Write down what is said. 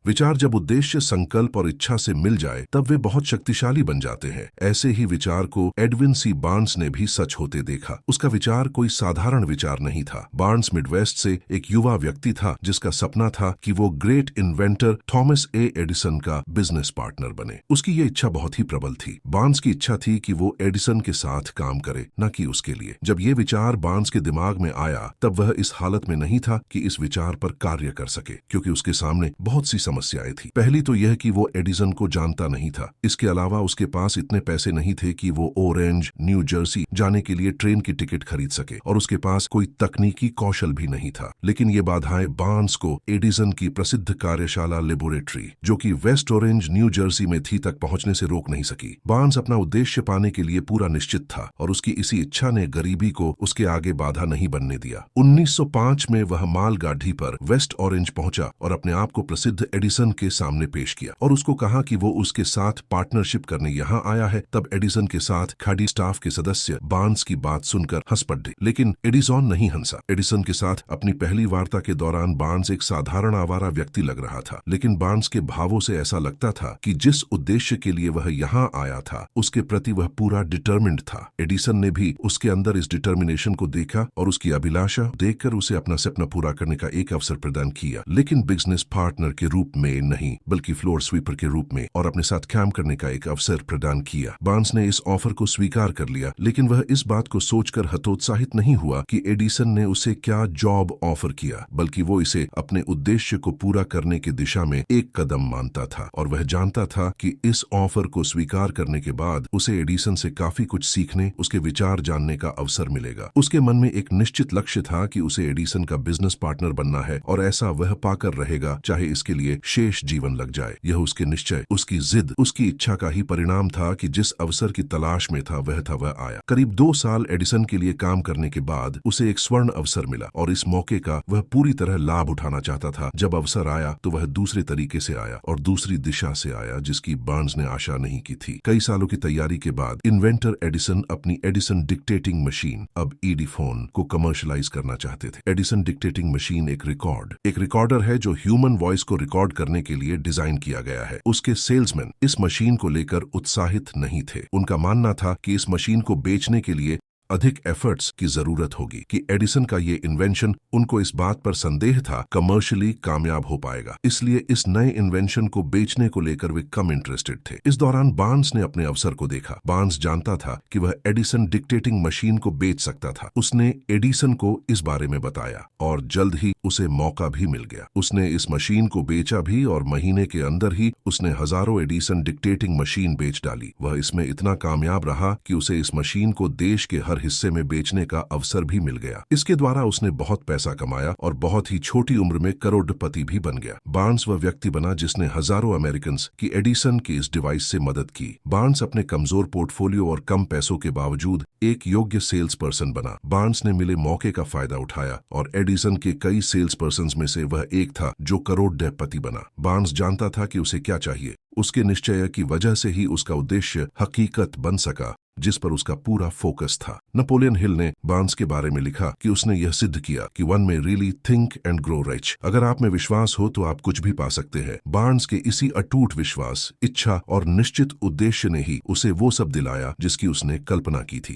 विचार जब उद्देश्य, संकल्प और इच्छा से मिल जाए तब वे बहुत शक्तिशाली बन जाते हैं। ऐसे ही विचार को एडविन सी बार्न्स ने भी सच होते देखा। उसका विचार कोई साधारण विचार नहीं था। बार्न्स मिडवेस्ट से एक युवा व्यक्ति था जिसका सपना था कि वो ग्रेट इन्वेंटर थॉमस ए एडिसन का बिजनेस पार्टनर बने। उसकी ये इच्छा बहुत ही प्रबल थी। बार्न्स की इच्छा थी कि वो एडिसन के साथ काम करे, न कि उसके लिए। जब ये विचार बार्न्स के दिमाग में आया तब वह इस हालत में नहीं था कि इस विचार पर कार्य कर सके, क्योंकि उसके सामने बहुत सी समस्याएं थी। पहली तो यह कि वो एडिसन को जानता नहीं था। इसके अलावा उसके पास इतने पैसे नहीं थे कि वो ऑरेंज, न्यू जर्सी जाने के लिए ट्रेन की टिकट खरीद सके, और उसके पास कोई तकनीकी कौशल भी नहीं था। लेकिन ये बाधाएं बार्न्स को एडिसन की प्रसिद्ध कार्यशाला लेबोरेटरी, जो कि वेस्ट ऑरेंज, न्यू जर्सी में थी, तक पहुंचने से रोक नहीं सकी। बार्न्स अपना उद्देश्य पाने के लिए पूरा निश्चित था, और उसकी इसी इच्छा ने गरीबी को उसके आगे बाधा नहीं बनने दिया। 1905 में वह मालगाड़ी पर वेस्ट ऑरेंज पहुंचा और अपने आप को प्रसिद्ध एडिसन के सामने पेश किया और उसको कहा कि वो उसके साथ पार्टनरशिप करने यहाँ आया है। तब एडिसन के साथ खड़ी स्टाफ के सदस्य बार्न्स की बात सुनकर हंस पड़े, लेकिन एडिसन नहीं हंसा। एडिसन के साथ अपनी पहली वार्ता के दौरान बार्न्स एक साधारण आवारा व्यक्ति लग रहा था, लेकिन बार्न्स के भावों से ऐसा लगता था कि जिस उद्देश्य के लिए वह यहाँ आया था उसके प्रति वह पूरा डिटर्मिन्ड था। एडिसन ने भी उसके अंदर इस डिटर्मिनेशन को देखा और उसकी अभिलाषा देखकर उसे अपना सपना पूरा करने का एक अवसर प्रदान किया, लेकिन बिजनेस पार्टनर के रूप में नहीं, बल्कि फ्लोर स्वीपर के रूप में, और अपने साथ काम करने का एक अवसर प्रदान किया। बार्न्स ने इस ऑफर को स्वीकार कर लिया, लेकिन वह इस बात को सोचकर हतोत्साहित नहीं हुआ कि एडिसन ने उसे क्या जॉब ऑफर किया, बल्कि वो इसे अपने उद्देश्य को पूरा करने की दिशा में एक कदम मानता था। और वह जानता था कि इस ऑफर को स्वीकार करने के बाद उसे एडिसन से काफी कुछ सीखने, उसके विचार जानने का अवसर मिलेगा। उसके मन में एक निश्चित लक्ष्य था कि उसे एडिसन का बिजनेस पार्टनर बनना है, और ऐसा वह पाकर रहेगा, चाहे इसके लिए शेष जीवन लग जाए। यह उसके निश्चय, उसकी जिद, उसकी इच्छा का ही परिणाम था कि जिस अवसर की तलाश में था वह आया। करीब 2 साल एडिसन के लिए काम करने के बाद उसे एक स्वर्ण अवसर मिला, और इस मौके का वह पूरी तरह लाभ उठाना चाहता था। जब अवसर आया तो वह दूसरे तरीके से आया और दूसरी दिशा से आया, जिसकी बार्न्स ने आशा नहीं की थी। कई सालों की तैयारी के बाद इन्वेंटर एडिसन अपनी एडिसन डिक्टेटिंग मशीन, अब ईडीफोन, को कमर्शलाइज करना चाहते थे। एडिसन डिक्टेटिंग मशीन एक रिकॉर्डर है जो ह्यूमन वॉइस को रिकॉर्ड करने के लिए डिजाइन किया गया है। उसके सेल्समैन इस मशीन को लेकर उत्साहित नहीं थे। उनका मानना था कि इस मशीन को बेचने के लिए अधिक एफर्ट्स की जरूरत होगी, कि एडिसन का ये इन्वेंशन, उनको इस बात पर संदेह था, कमर्शियली कामयाब हो पाएगा। इसलिए इस नए इन्वेंशन को बेचने को लेकर वे कम इंटरेस्टेड थे। इस दौरान बार्न्स ने अपने अवसर को देखा। बार्न्स जानता था कि वह एडिसन डिक्टेटिंग मशीन को बेच सकता था। उसने एडिसन को इस बारे में बताया और जल्द ही उसे मौका भी मिल गया। उसने इस मशीन को बेचा भी, और महीने के अंदर ही उसने हजारों एडिसन डिक्टेटिंग मशीन बेच डाली। वह इसमें इतना कामयाब रहा कि उसे इस मशीन को देश के हिस्से में बेचने का अवसर भी मिल गया। इसके द्वारा उसने बहुत पैसा कमाया और बहुत ही छोटी उम्र में करोड़पति भी बन गया। बार्न्स वह व्यक्ति बना जिसने हजारों अमेरिकन की एडिसन के इस डिवाइस से मदद की। बार्न्स अपने कमजोर पोर्टफोलियो और कम पैसों के बावजूद एक योग्य सेल्स पर्सन बना। बार्न्स ने मिले मौके का फायदा उठाया और एडिसन के कई सेल्स पर्सन में से वह एक था जो करोड़पति बना। बार्न्स जानता था कि उसे क्या चाहिए। उसके निश्चय की वजह से ही उसका उद्देश्य हकीकत बन सका, जिस पर उसका पूरा फोकस था। नेपोलियन हिल ने बार्न्स के बारे में लिखा कि उसने यह सिद्ध किया कि वन में really think and grow rich. अगर आप में विश्वास हो तो आप कुछ भी पा सकते हैं। बार्न्स के इसी अटूट विश्वास, इच्छा और निश्चित उद्देश्य ने ही उसे वो सब दिलाया जिसकी उसने कल्पना की थी।